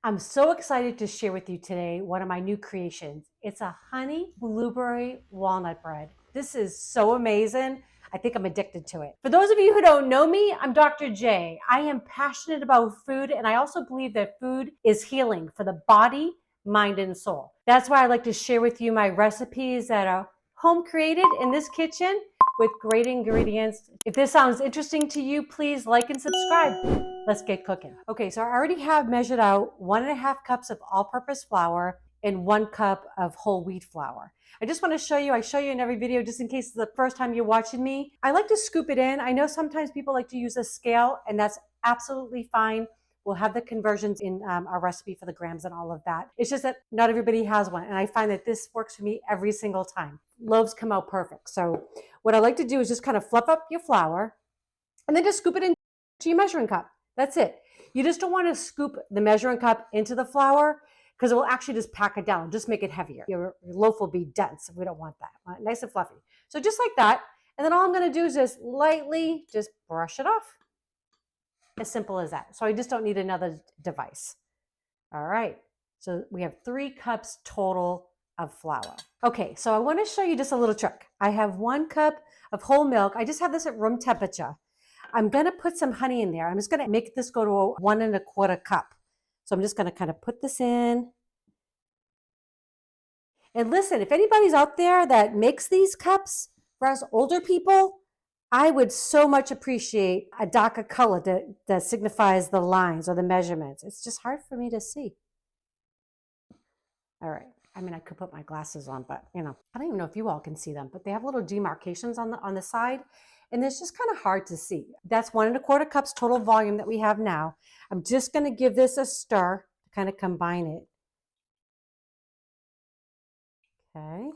I'm so excited to share with you today one of my new creations. It's a honey blueberry walnut bread. This is so amazing. I think I'm addicted to it. For those of you who don't know me, I'm Dr. J. I am passionate about food, and I also believe that food is healing for the body, mind, and soul. That's why I like to share with you my recipes that are home created in this kitchen with great ingredients. If this sounds interesting to you, please like and subscribe. Let's get cooking. Okay, so I already have measured out 1.5 cups of all-purpose flour and 1 cup of whole wheat flour. I just want to show you, I show you in every video just in case it's the first time you're watching me. I like to scoop it in. I know sometimes people like to use a scale, and that's absolutely fine. We'll have the conversions in our recipe for the grams and all of that. It's just that not everybody has one, and I find that this works for me every single time. Loaves come out perfect. So what I like to do is just kind of fluff up your flour and then just scoop it into your measuring cup. That's it. You just don't want to scoop the measuring cup into the flour because it will actually just pack it down, just make it heavier. Your loaf will be dense. We don't want that. Nice and fluffy. So just like that. And then all I'm going to do is just lightly just brush it off. As simple as that. So I just don't need another device. All right. So we have 3 cups total of flour. Okay, so I want to show you just a little trick. I have 1 cup of whole milk. I just have this at room temperature. I'm going to put some honey in there. I'm just going to make this go to a 1.25 cup. So I'm just going to kind of put this in. And listen, if anybody's out there that makes these cups for us older people, I would so much appreciate a darker color that signifies the lines or the measurements. It's just hard for me to see. All right. I mean, I could put my glasses on, but I don't even know if you all can see them, but they have little demarcations on the side, and it's just kind of hard to see. That's 1.25 cups total volume that we have now. I'm just going to give this a stir to kind of combine it. Okay.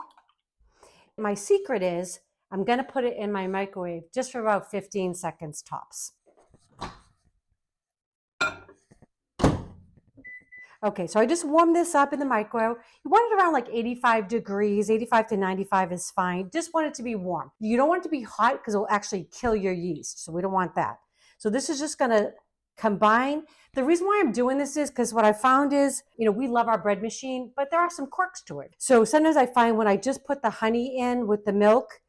My secret is I'm going to put it in my microwave just for about 15 seconds tops. Okay, so I just warmed this up in the microwave. You want it around like 85 degrees, 85 to 95 is fine. Just want it to be warm. You don't want it to be hot because it will actually kill your yeast. So we don't want that. So this is just gonna combine. The reason why I'm doing this is because what I found is, we love our bread machine, but there are some quirks to it. So sometimes I find when I just put the honey in with the milk,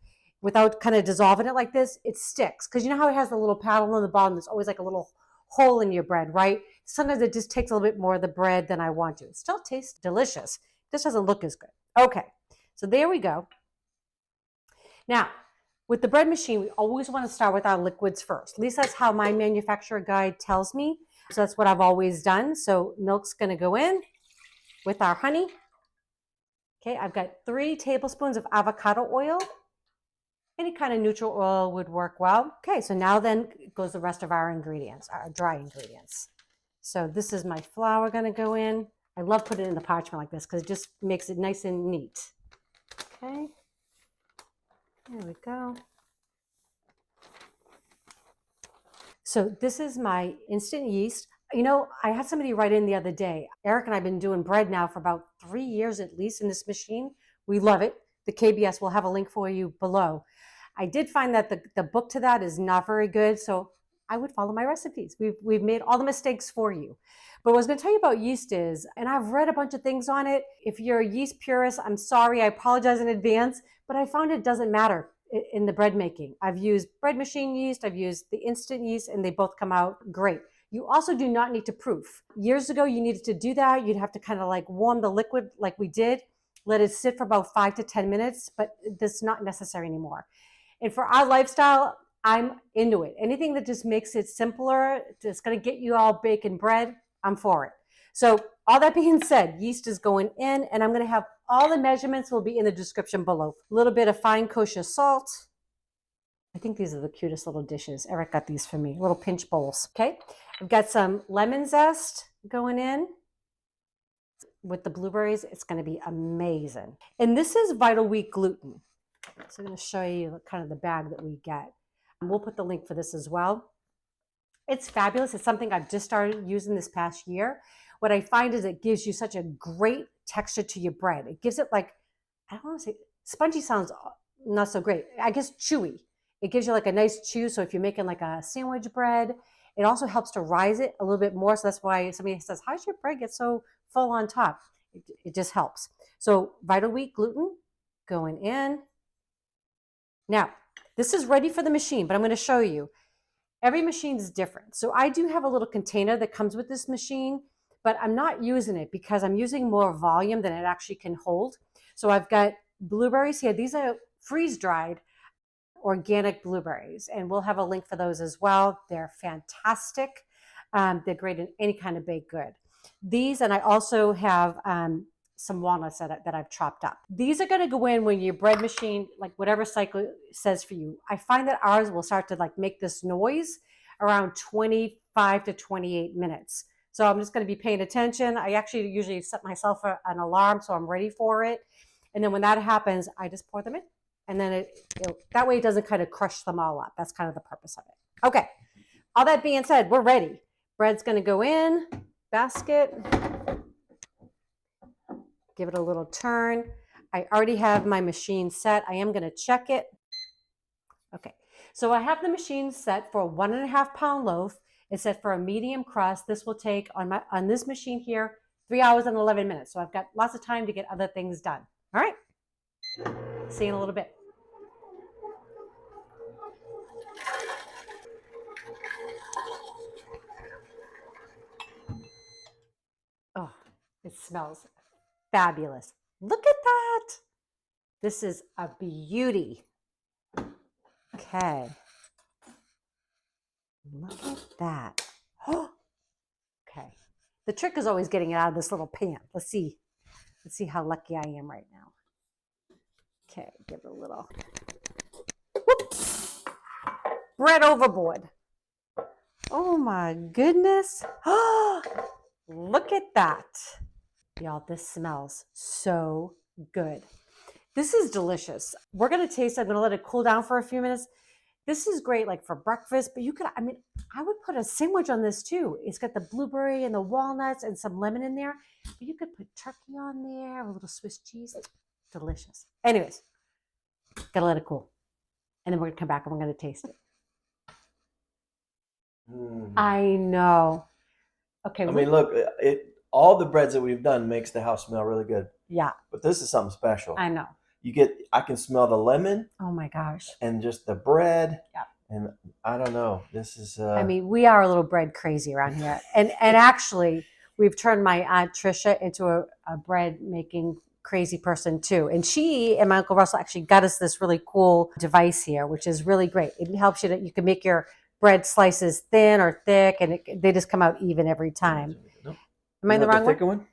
without kind of dissolving it like this, it sticks. Because you know how it has the little paddle on the bottom, there's always like a little hole in your bread, right? Sometimes it just takes a little bit more of the bread than I want to. It still tastes delicious. This doesn't look as good. Okay, so there we go. Now, with the bread machine, we always want to start with our liquids first. At least that's how my manufacturer guide tells me. So that's what I've always done. So milk's going to go in with our honey. Okay, I've got 3 tablespoons of avocado oil. Any kind of neutral oil would work well. Okay, so now then goes the rest of our ingredients, our dry ingredients. So this is my flour going to go in. I love putting it in the parchment like this because it just makes it nice and neat. Okay, there we go. So this is my instant yeast. I had somebody write in the other day. Eric and I have been doing bread now for about 3 years at least in this machine. We love it. The KBS, will have a link for you below. I did find that the book to that is not very good, so I would follow my recipes. We've made all the mistakes for you. But what I was going to tell you about yeast is, and I've read a bunch of things on it. If you're a yeast purist, I'm sorry, I apologize in advance, but I found it doesn't matter in the bread making. I've used bread machine yeast, I've used the instant yeast, and they both come out great. You also do not need to proof. Years ago, you needed to do that. You'd have to kind of like warm the liquid like we did, let it sit for about 5 to 10 minutes, but that's not necessary anymore. And for our lifestyle, I'm into it. Anything that just makes it simpler, just going to get you all baking bread, I'm for it. So all that being said, yeast is going in, and I'm going to have all the measurements will be in the description below. A little bit of fine kosher salt. I think these are the cutest little dishes. Eric got these for me, little pinch bowls. Okay, I've got some lemon zest going in. With the blueberries, it's going to be amazing. And this is Vital Wheat gluten. So I'm going to show you kind of the bag that we get. And we'll put the link for this as well. It's fabulous. It's something I've just started using this past year. What I find is it gives you such a great texture to your bread. It gives it like, I don't want to say, spongy sounds not so great. I guess chewy. It gives you like a nice chew. So if you're making like a sandwich bread It also helps to rise it a little bit more. So that's why somebody says, how's your bread get so full on top? It just helps. So vital wheat gluten going in. Now, this is ready for the machine, but I'm going to show you. Every machine is different. So I do have a little container that comes with this machine, but I'm not using it because I'm using more volume than it actually can hold. So I've got blueberries here. These are freeze-dried organic blueberries, and we'll have a link for those as well. They're fantastic. They're great in any kind of baked good. These, and I also have some walnuts that I've chopped up. These are going to go in when your bread machine, like whatever cycle says for you. I find that ours will start to like make this noise around 25 to 28 minutes. So I'm just going to be paying attention. I actually usually set myself an alarm so I'm ready for it. And then when that happens, I just pour them in. And then that way it doesn't kind of crush them all up. That's kind of the purpose of it. Okay. All that being said, we're ready. Bread's going to go in, basket. Give it a little turn. I already have my machine set. I am going to check it. Okay. So I have the machine set for a 1.5 pound loaf. It's set for a medium crust. This will take on this machine here 3 hours and 11 minutes. So I've got lots of time to get other things done. All right. See you in a little bit. Oh, it smells fabulous. Look at that. This is a beauty. Okay. Look at that. Oh, okay. The trick is always getting it out of this little pan. Let's see. Let's see how lucky I am right now. Okay, give it a little. Whoops. Bread overboard. Oh my goodness. Oh, look at that. Y'all, this smells so good. This is delicious. We're going to taste it. I'm going to let it cool down for a few minutes. This is great like for breakfast, but you could, I mean, I would put a sandwich on this too. It's got the blueberry and the walnuts and some lemon in there. But you could put turkey on there, a little Swiss cheese. Delicious. Anyways, got to let it cool. And then we're going to come back and we're going to taste it. I know. Okay. I mean, look, all the breads that we've done makes the house smell really good. Yeah. But this is something special. I know. I can smell the lemon. Oh my gosh. And just the bread. Yeah. And I don't know. This is. I mean, we are a little bread crazy around here. And actually, we've turned my Aunt Tricia into a bread making crazy person too. And she and my Uncle Russell actually got us this really cool device here, which is really great. It helps you you can make your bread slices thin or thick, and they just come out even every time. Nope. Am I in the wrong thicker one?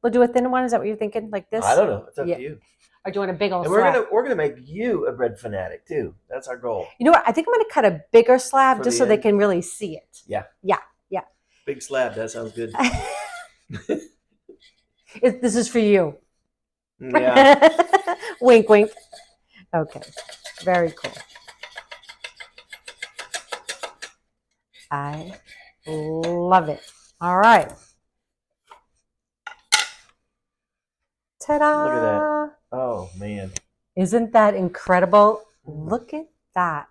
We'll do a thin one. Is that what you're thinking? Like this? I don't know. It's up to you. Or do you want a big old and slab? We're gonna make you a bread fanatic too. That's our goal. You know what? I think I'm gonna cut a bigger slab just so they can really see it. Yeah. Yeah. Yeah. Big slab. That sounds good. This is for you. Yeah. Wink, wink. Okay. Very cool. I love it. All right. Ta-da! Look at that. Oh, man. Isn't that incredible? Look at that.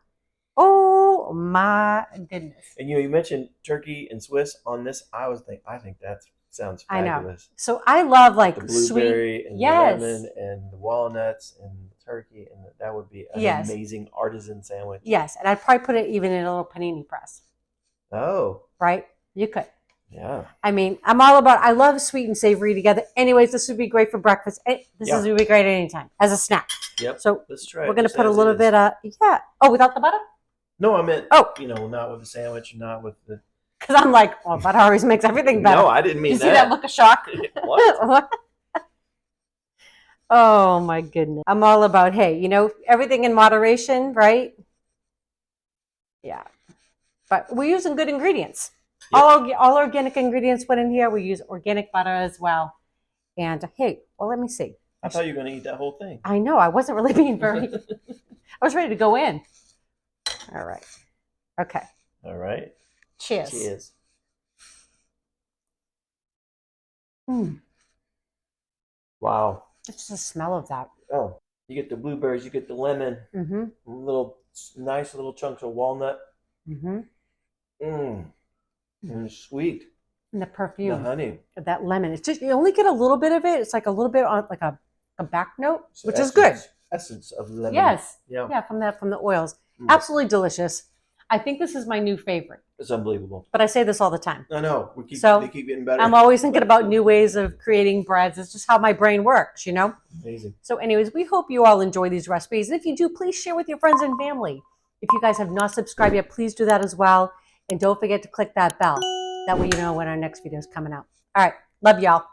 Oh, my goodness. And you mentioned turkey and Swiss on this. I think that sounds fabulous. I know. So I love like the blueberry sweet. And yes. the lemon and the walnuts and the turkey. And that would be an amazing artisan sandwich. Yes. And I'd probably put it even in a little panini press. Oh. Right? You could. Yeah. I mean, I love sweet and savory together. Anyways, this would be great for breakfast. This would be great anytime as a snack. Yep. So let's try we're going to put a little bit of, Oh, without the butter? No, I meant, not with the sandwich, not with the. Because I'm like, butter always makes everything better. No, I didn't mean that. You see that look of shock? What? Oh, my goodness. I'm all about, everything in moderation, right? Yeah. But we're using good ingredients. Yep. All organic ingredients went in here. We use organic butter as well. And let me see. I thought you were going to eat that whole thing. I know. I wasn't really being very. I was ready to go in. All right. Okay. All right. Cheers. Cheers. Wow. It's the smell of that. Oh, you get the blueberries, you get the lemon, mm-hmm. nice little chunks of walnut. Mm-hmm. And it's sweet. And the The perfume honey. of that lemon. It's just, you only get a little bit of it. It's like a little bit on like a back note, So which is good. Essence of lemon. Yes. Yeah. Yeah, from the oils. Absolutely delicious. I think this is my new favorite. It's unbelievable. But I say this all the time. I know. They keep getting better. I'm always thinking about new ways of creating breads. It's just how my brain works, you know? Amazing. So anyways, we hope you all enjoy these recipes. And if you do, please share with your friends and family. If you guys have not subscribed yet, please do that as well. And don't forget to click that bell. That way you know when our next video is coming out. All right. Love y'all.